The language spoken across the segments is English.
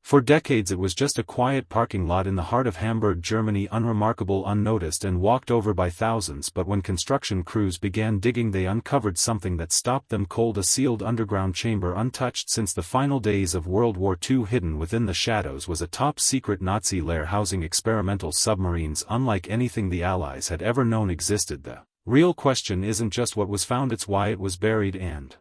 For decades it was just a quiet parking lot in the heart of Hamburg, Germany, unremarkable, unnoticed and walked over by thousands, but when construction crews began digging they uncovered something that stopped them cold: a sealed underground chamber untouched since the final days of World War II. Hidden within the shadows was a top-secret Nazi lair housing experimental submarines unlike anything the Allies had ever known existed. The real question isn't just what was found, it's why it was buried and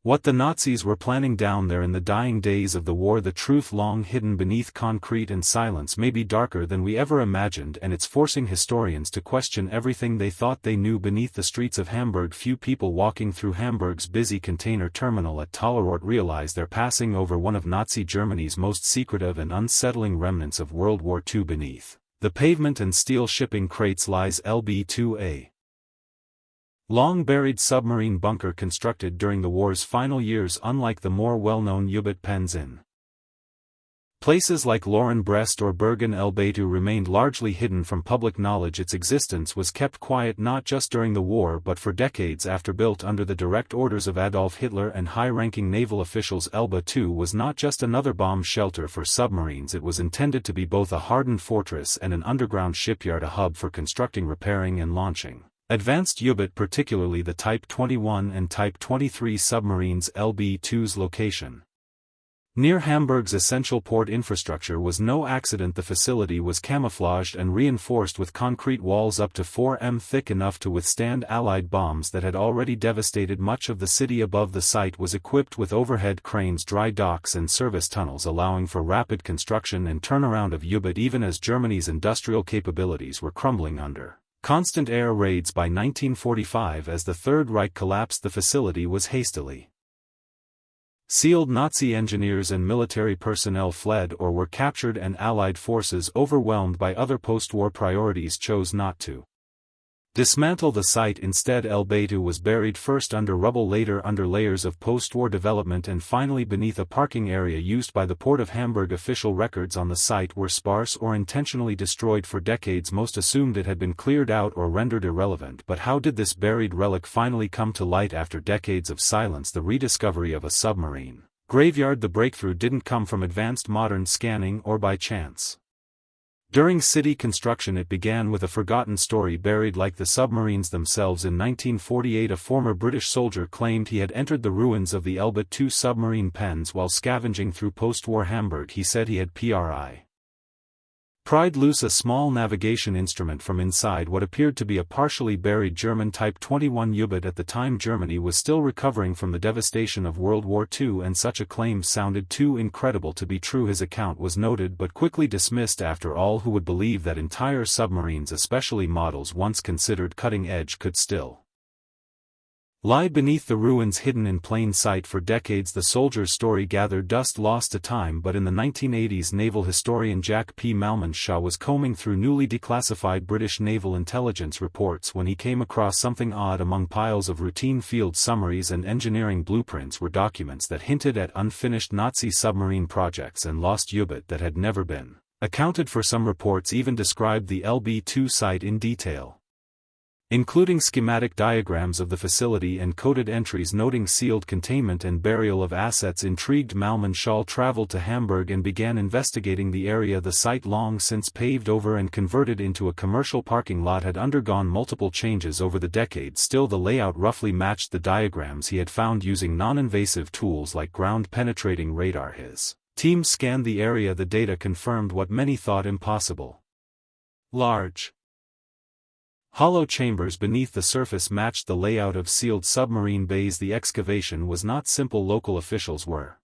what the Nazis were planning down there in the dying days of the war. The truth, long hidden beneath concrete and silence, may be darker than we ever imagined, and it's forcing historians to question everything they thought they knew. Beneath the streets of Hamburg, few people walking through Hamburg's busy container terminal at Tollerort realize they're passing over one of Nazi Germany's most secretive and unsettling remnants of World War II. Beneath the pavement and steel shipping crates lies LB-2A. Long-buried submarine bunker constructed during the war's final years. Unlike the more well-known U-boat pens in places like Loren, Brest or Bergen, LB-2 remained largely hidden from public knowledge. Its existence was kept quiet not just during the war but for decades after. Built under the direct orders of Adolf Hitler and high-ranking naval officials, LB-2 was not just another bomb shelter for submarines. It was intended to be both a hardened fortress and an underground shipyard, a hub for constructing, repairing and launching advanced U-boat, particularly the Type 21 and Type 23 submarines. LB-2's location near Hamburg's essential port infrastructure was no accident. The facility was camouflaged and reinforced with concrete walls up to 4 m thick, enough to withstand Allied bombs that had already devastated much of the city. Above the site was equipped with overhead cranes, dry docks and service tunnels, allowing for rapid construction and turnaround of U-boat even as Germany's industrial capabilities were crumbling under constant air raids. By 1945, as the Third Reich collapsed, the facility was hastily sealed. Nazi engineers and military personnel fled or were captured, and Allied forces, overwhelmed by other post-war priorities, chose not to dismantle the site. Instead, LB-2 was buried, first under rubble, later under layers of post-war development, and finally beneath a parking area used by the Port of Hamburg. Official records on the site were sparse or intentionally destroyed. For decades most assumed it had been cleared out or rendered irrelevant. But how did this buried relic finally come to light after decades of silence? The rediscovery of a submarine graveyard. The breakthrough didn't come from advanced modern scanning or by chance. During city construction it began with a forgotten story buried like the submarines themselves. In 1948 a former British soldier claimed he had entered the ruins of the LB-2 submarine pens while scavenging through post-war Hamburg. He said he had pried loose a small navigation instrument from inside what appeared to be a partially buried German Type 21 U-boat. At the time Germany was still recovering from the devastation of World War II, and such a claim sounded too incredible to be true. His account was noted but quickly dismissed. After all, who would believe that entire submarines, especially models once considered cutting-edge, could still lie beneath the ruins, hidden in plain sight? For decades the soldier's story gathered dust, lost to time, but in the 1980s naval historian Jack P. Malmanshaw was combing through newly declassified British naval intelligence reports when he came across something odd. Among piles of routine field summaries and engineering blueprints were documents that hinted at unfinished Nazi submarine projects and lost U-boat that had never been accounted for. Some reports even described the LB-2 site in detail, including schematic diagrams of the facility and coded entries noting sealed containment and burial of assets. Intrigued, Malmanshaw traveled to Hamburg and began investigating the area. The site, long since paved over and converted into a commercial parking lot, had undergone multiple changes over the decades. Still, the layout roughly matched the diagrams he had found using non-invasive tools like ground-penetrating radar. His team scanned the area. The data confirmed what many thought impossible. Large hollow chambers beneath the surface matched the layout of sealed submarine bays. The excavation was not simple. Local officials were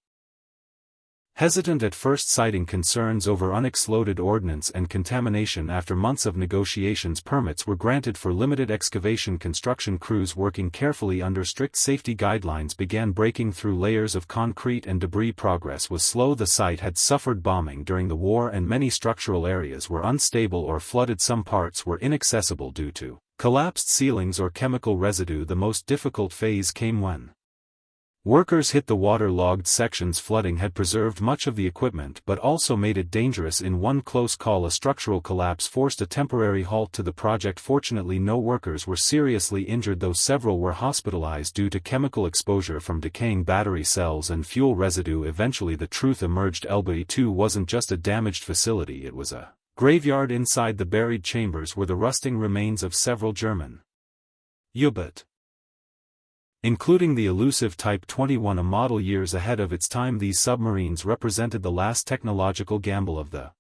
hesitant at first, citing concerns over unexploded ordnance and contamination. After months of negotiations, permits were granted for limited excavation. Construction crews, working carefully under strict safety guidelines, began breaking through layers of concrete and debris. Progress was slow. The site had suffered bombing during the war and many structural areas were unstable or flooded. Some parts were inaccessible due to collapsed ceilings or chemical residue. The most difficult phase came when Workers hit the water-logged sections. Flooding had preserved much of the equipment but also made it dangerous. In one close call, a structural collapse forced a temporary halt to the project. Fortunately, no workers were seriously injured, though several were hospitalized due to chemical exposure from decaying battery cells and fuel residue. Eventually the truth emerged: Elbe 2 wasn't just a damaged facility, it was a graveyard. Inside the buried chambers were the rusting remains of several German U-boat, including the elusive Type 21, a model years ahead of its time. These submarines represented the last technological gamble of the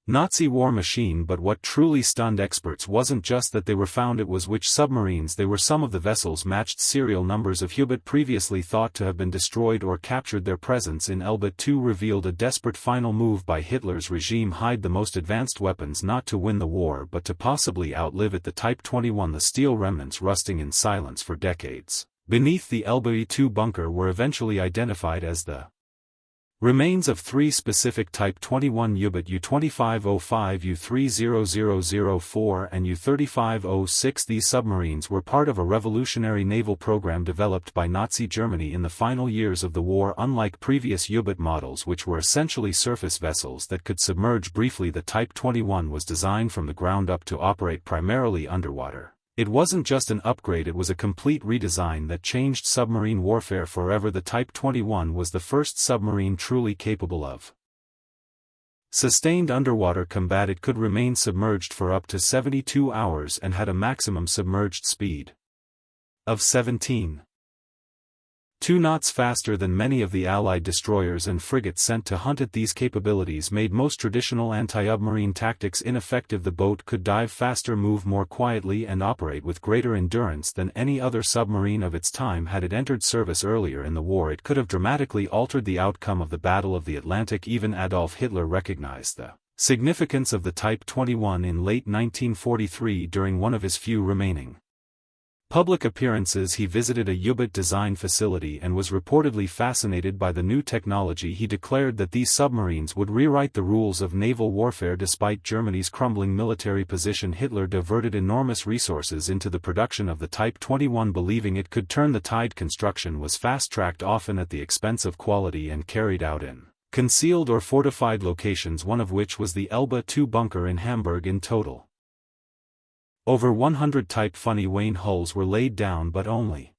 Nazi war machine. But what truly stunned experts wasn't just that they were found, it was which submarines they were. Some of the vessels matched serial numbers of U-boat previously thought to have been destroyed or captured. Their presence in Elbe 2 revealed a desperate final move by Hitler's regime: hide the most advanced weapons, not to win the war but to possibly outlive it. The Type 21, the steel remnants rusting in silence for decades beneath the Elbe 2 bunker, were eventually identified as the remains of three specific Type 21 U-boat: U-2505, U-30004 and U-3506. These submarines were part of a revolutionary naval program developed by Nazi Germany in the final years of the war. Unlike previous U-boat models, which were essentially surface vessels that could submerge briefly, the Type 21 was designed from the ground up to operate primarily underwater. It wasn't just an upgrade, it was a complete redesign that changed submarine warfare forever. The Type 21 was the first submarine truly capable of sustained underwater combat. It could remain submerged for up to 72 hours and had a maximum submerged speed of 17.2 knots, faster than many of the Allied destroyers and frigates sent to hunt it. These capabilities made most traditional anti-submarine tactics ineffective. The boat could dive faster, move more quietly and operate with greater endurance than any other submarine of its time. Had it entered service earlier in the war, it could have dramatically altered the outcome of the Battle of the Atlantic. Even Adolf Hitler recognized the significance of the Type 21 in late 1943 during one of his few remaining public appearances. He visited a U-boat design facility and was reportedly fascinated by the new technology. He declared that these submarines would rewrite the rules of naval warfare. Despite Germany's crumbling military position, Hitler diverted enormous resources into the production of the Type 21, believing it could turn the tide. Construction was fast-tracked, often at the expense of quality, and carried out in concealed or fortified locations, one of which was the Elbe 2 bunker in Hamburg. In total, over 100 Type Funny Wayne hulls were laid down, but only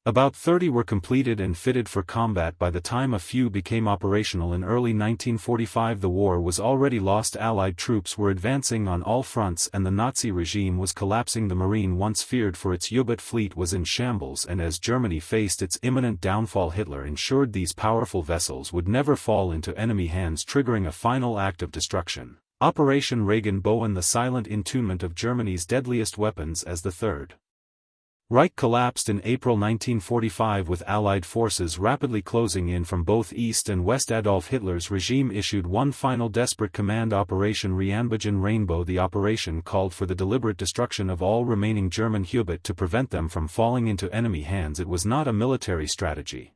about 30 were completed and fitted for combat. By the time a few became operational in early 1945, the war was already lost. Allied troops were advancing on all fronts and the Nazi regime was collapsing. The Marine, once feared for its U-boat fleet, was in shambles, and as Germany faced its imminent downfall, Hitler ensured these powerful vessels would never fall into enemy hands, triggering a final act of destruction: Operation Regenbogen, the silent entombment of Germany's deadliest weapons. As the Third Reich collapsed in April 1945 with Allied forces rapidly closing in from both east and west, Adolf Hitler's regime issued one final desperate command: Operation Regenbogen Rainbow. The operation called for the deliberate destruction of all remaining German U-boat to prevent them from falling into enemy hands. It was not a military strategy,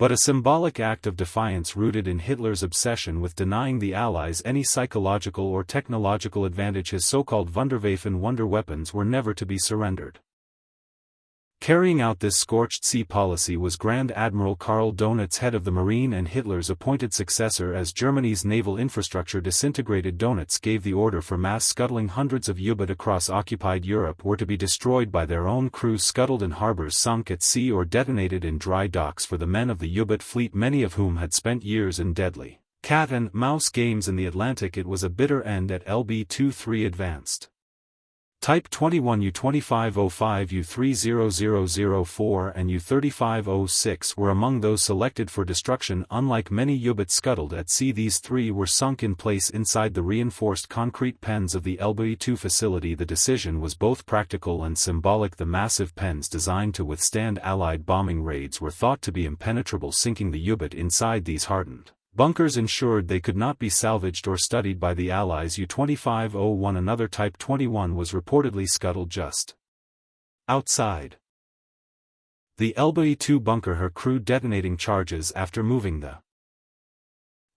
but a symbolic act of defiance rooted in Hitler's obsession with denying the Allies any psychological or technological advantage. His so-called Wunderwaffen, wonder weapons, were never to be surrendered. Carrying out this scorched sea policy was Grand Admiral Karl Donitz, head of the Marine and Hitler's appointed successor. As Germany's naval infrastructure disintegrated, Donitz gave the order for mass scuttling. Hundreds of U-boat across occupied Europe were to be destroyed by their own crews, scuttled in harbors, sunk at sea, or detonated in dry docks. For the men of the U-boat fleet, many of whom had spent years in deadly cat and mouse games in the Atlantic, it was a bitter end. At Elbe 2-3 advanced Type 21, U-2505, U-30004 and U-3506 were among those selected for destruction. Unlike many U-boats scuttled at sea, these three were sunk in place inside the reinforced concrete pens of the Elbe 2 facility. The decision was both practical and symbolic. The massive pens, designed to withstand Allied bombing raids, were thought to be impenetrable. Sinking the U-boat inside these hardened bunkers ensured they could not be salvaged or studied by the Allies. U-2501, another Type 21, was reportedly scuttled just outside the Elbe 2 bunker, her crew detonating charges after moving the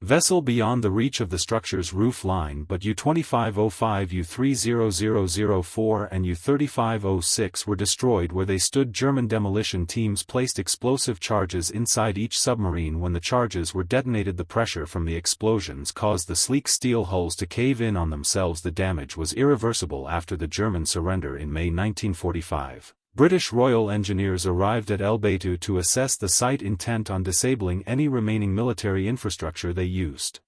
Vessel beyond the reach of the structure's roof line, but U-2505, U-30004 and U-3506 were destroyed where they stood. German demolition teams placed explosive charges inside each submarine. When the charges were detonated, the pressure from the explosions caused the sleek steel hulls to cave in on themselves. The damage was irreversible after the German surrender in May 1945. British Royal Engineers arrived at El Beitou to assess the site, intent on disabling any remaining military infrastructure they used.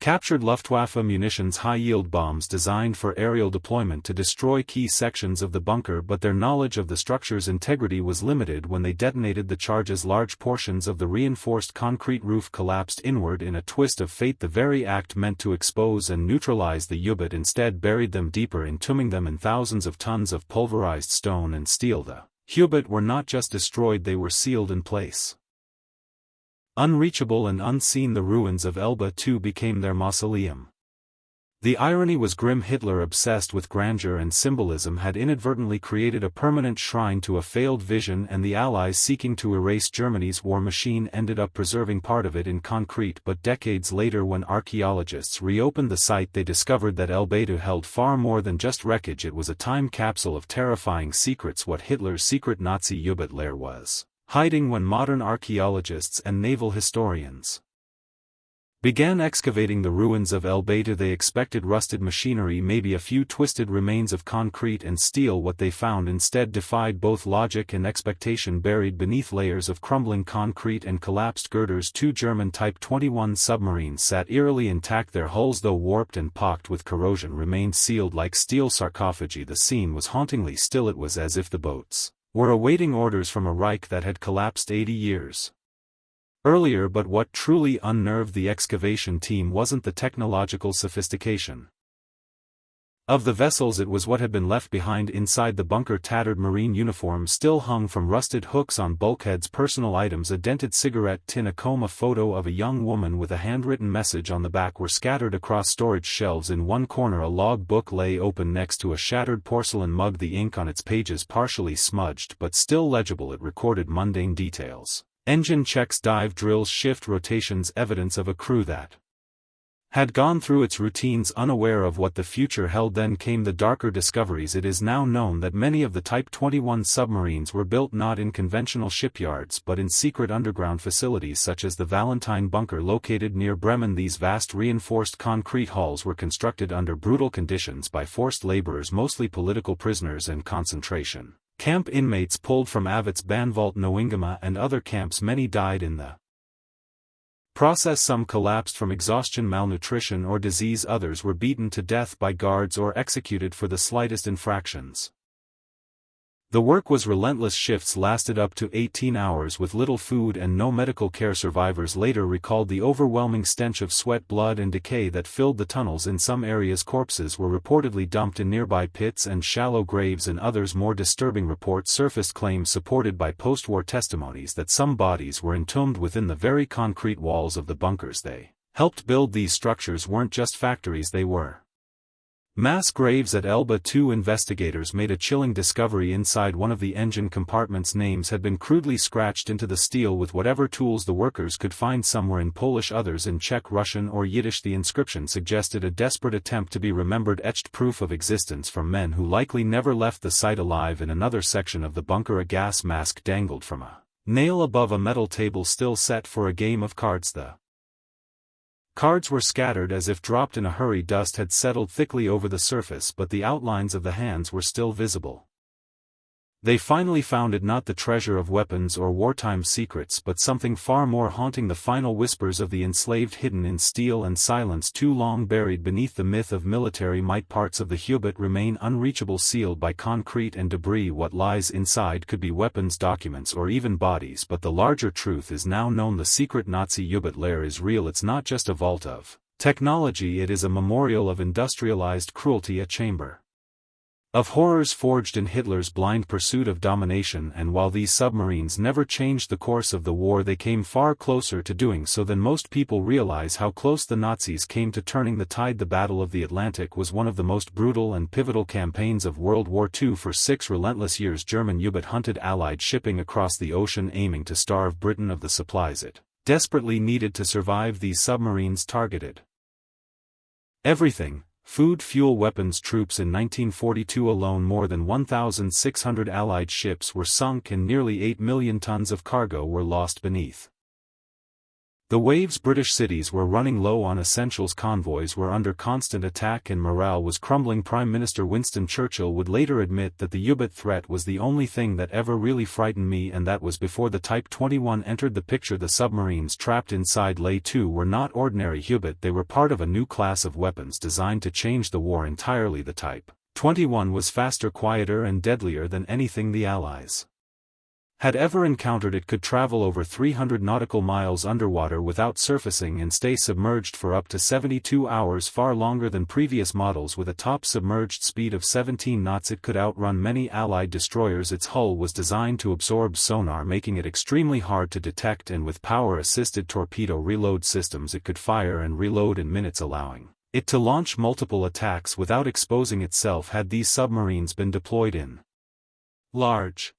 Captured Luftwaffe munitions, high-yield bombs designed for aerial deployment to destroy key sections of the bunker, but their knowledge of the structure's integrity was limited. When they detonated the charges, large portions of the reinforced concrete roof collapsed inward. In a twist of fate, the very act meant to expose and neutralize the U-boat instead buried them deeper, entombing them in thousands of tons of pulverized stone and steel. The U-boat were not just destroyed, they were sealed in place. Unreachable and unseen, the ruins of Elba II became their mausoleum. The irony was grim. Hitler, obsessed with grandeur and symbolism, had inadvertently created a permanent shrine to a failed vision, and the Allies, seeking to erase Germany's war machine, ended up preserving part of it in concrete. But decades later, when archaeologists reopened the site, they discovered that El Beitou held far more than just wreckage. It was a time capsule of terrifying secrets, what Hitler's secret Nazi U-boat lair was hiding. When modern archaeologists and naval historians began excavating the ruins of El Beitou, they expected rusted machinery, maybe a few twisted remains of concrete and steel. What they found instead defied both logic and expectation. Buried beneath layers of crumbling concrete and collapsed girders, two German Type 21 submarines sat eerily intact. Their hulls, though warped and pocked with corrosion, remained sealed like steel sarcophagi. The scene was hauntingly still. It was as if the boats were awaiting orders from a Reich that had collapsed 80 years earlier. But what truly unnerved the excavation team wasn't the technological sophistication of the vessels, it was what had been left behind inside the bunker. Tattered marine uniforms still hung from rusted hooks on bulkheads, personal items, a dented cigarette tin, a comb, a photo of a young woman with a handwritten message on the back were scattered across storage shelves. In one corner, a log book lay open next to a shattered porcelain mug, the ink on its pages partially smudged but still legible. It recorded mundane details: engine checks, dive drills, shift rotations, evidence of a crew that had gone through its routines unaware of what the future held. Then came the darker discoveries. It is now known that many of the Type 21 submarines were built not in conventional shipyards but in secret underground facilities such as the Valentine bunker located near Bremen. These vast reinforced concrete hulls were constructed under brutal conditions by forced laborers, mostly political prisoners and concentration camp inmates pulled from Avitz, Banvalt, Neuingama and other camps. Many died in the process. Some collapsed from exhaustion, malnutrition or disease. Others were beaten to death by guards or executed for the slightest infractions. The work was relentless. Shifts lasted up to 18 hours with little food and no medical care. Survivors later recalled the overwhelming stench of sweat, blood and decay that filled the tunnels. In some areas, corpses were reportedly dumped in nearby pits and shallow graves. In others, more disturbing reports surfaced, claims supported by post-war testimonies that some bodies were entombed within the very concrete walls of the bunkers they helped build. These structures weren't just factories, they were mass graves. At Elba II, investigators made a chilling discovery. Inside one of the engine compartments, names had been crudely scratched into the steel with whatever tools the workers could find, somewhere in Polish, others in Czech, Russian or Yiddish. The inscription suggested a desperate attempt to be remembered, etched proof of existence from men who likely never left the site alive. In another section of the bunker, a gas mask dangled from a nail above a metal table still set for a game of cards. The cards were scattered as if dropped in a hurry. Dust had settled thickly over the surface, but the outlines of the hands were still visible. They finally found it, not the treasure of weapons or wartime secrets, but something far more haunting: the final whispers of the enslaved, hidden in steel and silence too long buried beneath the myth of military might. Parts of the U-boat remain unreachable, sealed by concrete and debris. What lies inside could be weapons, documents or even bodies, but the larger truth is now known: the secret Nazi U-boat lair is real. It's not just a vault of technology, it is a memorial of industrialized cruelty, a chamber of horrors forged in Hitler's blind pursuit of domination. And while these submarines never changed the course of the war, they came far closer to doing so than most people realize. How close the Nazis came to turning the tide. The Battle of the Atlantic was one of the most brutal and pivotal campaigns of World War II. For 6 relentless years, German U-boat hunted Allied shipping across the ocean, aiming to starve Britain of the supplies it desperately needed to survive. These submarines targeted everything: food, fuel, weapons, troops. In 1942 alone, more than 1,600 Allied ships were sunk and nearly 8 million tons of cargo were lost beneath the waves. British cities were running low on essentials, convoys were under constant attack, and morale was crumbling. Prime Minister Winston Churchill would later admit that the U-boat threat was the only thing that ever really frightened me, and that was before the Type 21 entered the picture. The submarines trapped inside Lair 2 were not ordinary U-boat, they were part of a new class of weapons designed to change the war entirely. The Type 21 was faster, quieter and deadlier than anything the Allies had ever encountered. It could travel over 300 nautical miles underwater without surfacing and stay submerged for up to 72 hours, far longer than previous models. With a top submerged speed of 17 knots, it could outrun many Allied destroyers. Its hull was designed to absorb sonar, making it extremely hard to detect, and with power-assisted torpedo reload systems it could fire and reload in minutes, allowing it to launch multiple attacks without exposing itself. Had these submarines been deployed in large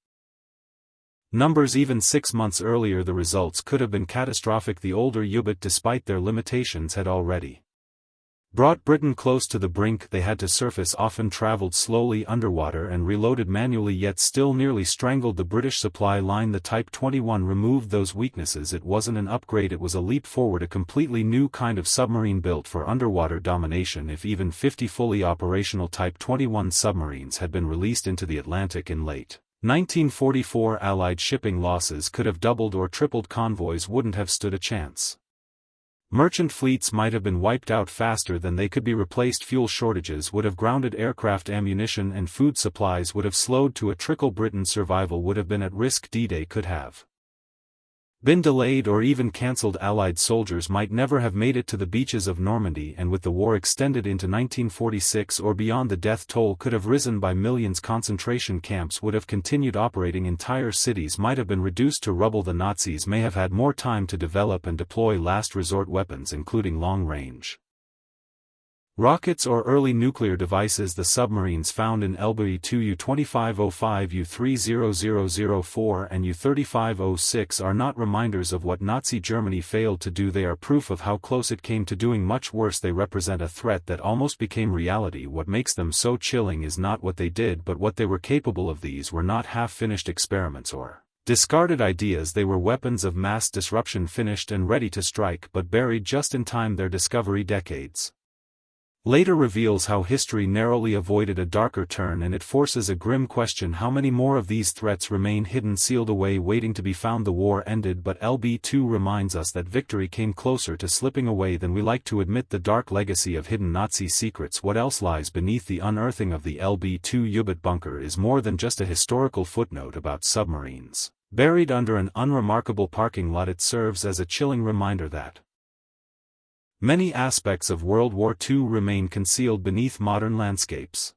numbers even 6 months earlier, the results could have been catastrophic. The older U-boat, despite their limitations, had already brought Britain close to the brink. They had to surface, often traveled slowly underwater, and reloaded manually, yet still nearly strangled the British supply line. The Type 21 removed those weaknesses. It wasn't an upgrade, it was a leap forward, a completely new kind of submarine built for underwater domination. If even 50 fully operational Type 21 submarines had been released into the Atlantic in late 1944, Allied shipping losses could have doubled or tripled. Convoys wouldn't have stood a chance. Merchant fleets might have been wiped out faster than they could be replaced. Fuel shortages would have grounded aircraft, ammunition and food supplies would have slowed to a trickle. Britain's survival would have been at risk. D-Day could have been delayed or even cancelled. Allied soldiers might never have made it to the beaches of Normandy, and with the war extended into 1946 or beyond, the death toll could have risen by millions. Concentration camps would have continued operating. Entire cities might have been reduced to rubble. The Nazis may have had more time to develop and deploy last resort weapons, including long-range rockets or early nuclear devices. The submarines found in LBE-2 U-2505, U-30004 and U-3506 are not reminders of what Nazi Germany failed to do, they are proof of how close it came to doing much worse. They represent a threat that almost became reality. What makes them so chilling is not what they did but what they were capable of. These were not half-finished experiments or discarded ideas, they were weapons of mass disruption, finished and ready to strike, but buried just in time. Their discovery decades later reveals how history narrowly avoided a darker turn, and it forces a grim question: how many more of these threats remain hidden, sealed away, waiting to be found? The war ended, but LB2 reminds us that victory came closer to slipping away than we like to admit. The dark legacy of hidden Nazi secrets. What else lies beneath the unearthing of the LB2 U-boat bunker is more than just a historical footnote about submarines buried under an unremarkable parking lot. It serves as a chilling reminder that many aspects of World War II remain concealed beneath modern landscapes.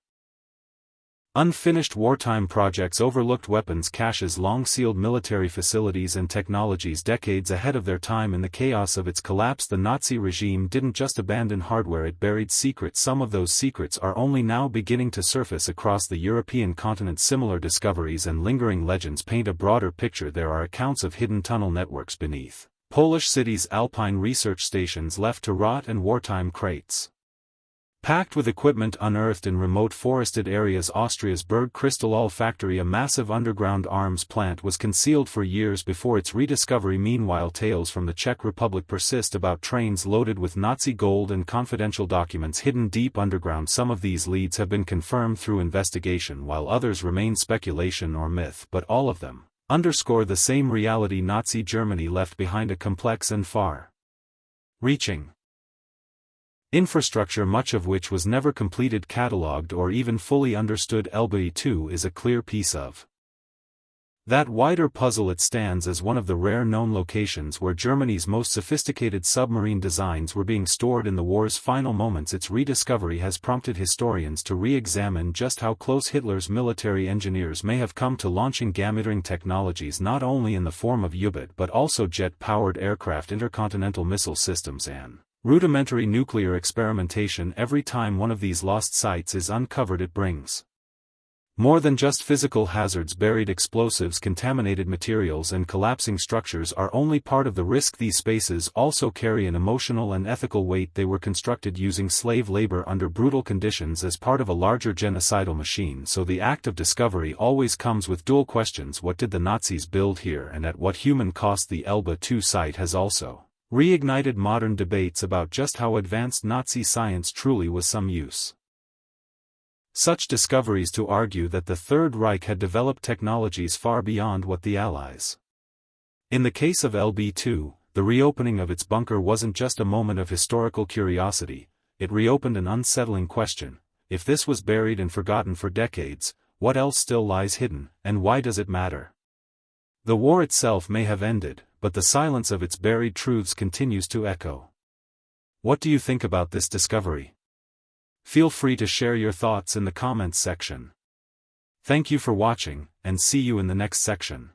Unfinished wartime projects, overlooked weapons caches, long-sealed military facilities and technologies decades ahead of their time. In the chaos of its collapse, the Nazi regime didn't just abandon hardware, it buried secrets. Some of those secrets are only now beginning to surface across the European continent. Similar discoveries and lingering legends paint a broader picture. There are accounts of hidden tunnel networks beneath Polish cities, alpine research stations left to rot, and wartime crates packed with equipment unearthed in remote forested areas. Austria's Berg Kristallol factory, a massive underground arms plant, was concealed for years before its rediscovery. Meanwhile, tales from the Czech Republic persist about trains loaded with Nazi gold and confidential documents hidden deep underground. Some of these leads have been confirmed through investigation, while others remain speculation or myth, but all of them underscore the same reality: Nazi Germany left behind a complex and far-reaching infrastructure, much of which was never completed, catalogued, or even fully understood. LBE-2 is a clear piece of that wider puzzle. It stands as one of the rare known locations where Germany's most sophisticated submarine designs were being stored in the war's final moments. Its rediscovery has prompted historians to re-examine just how close Hitler's military engineers may have come to launching gamma-entering technologies, not only in the form of U-boat but also jet-powered aircraft, intercontinental missile systems and rudimentary nuclear experimentation. Every time one of these lost sites is uncovered, it brings More than just physical hazards, buried explosives, contaminated materials and collapsing structures are only part of the risk. These spaces also carry an emotional and ethical weight. They were constructed using slave labor under brutal conditions as part of a larger genocidal machine, so the act of discovery always comes with dual questions. What did the Nazis build here, and at what human cost? The Elba II site has also reignited modern debates about just how advanced Nazi science truly was. Some use such discoveries to argue that the Third Reich had developed technologies far beyond what the Allies. In the case of LB2, the reopening of its bunker wasn't just a moment of historical curiosity, it reopened an unsettling question: if this was buried and forgotten for decades, what else still lies hidden, and why does it matter? The war itself may have ended, but the silence of its buried truths continues to echo. What do you think about this discovery? Feel free to share your thoughts in the comments section. Thank you for watching, and see you in the next section.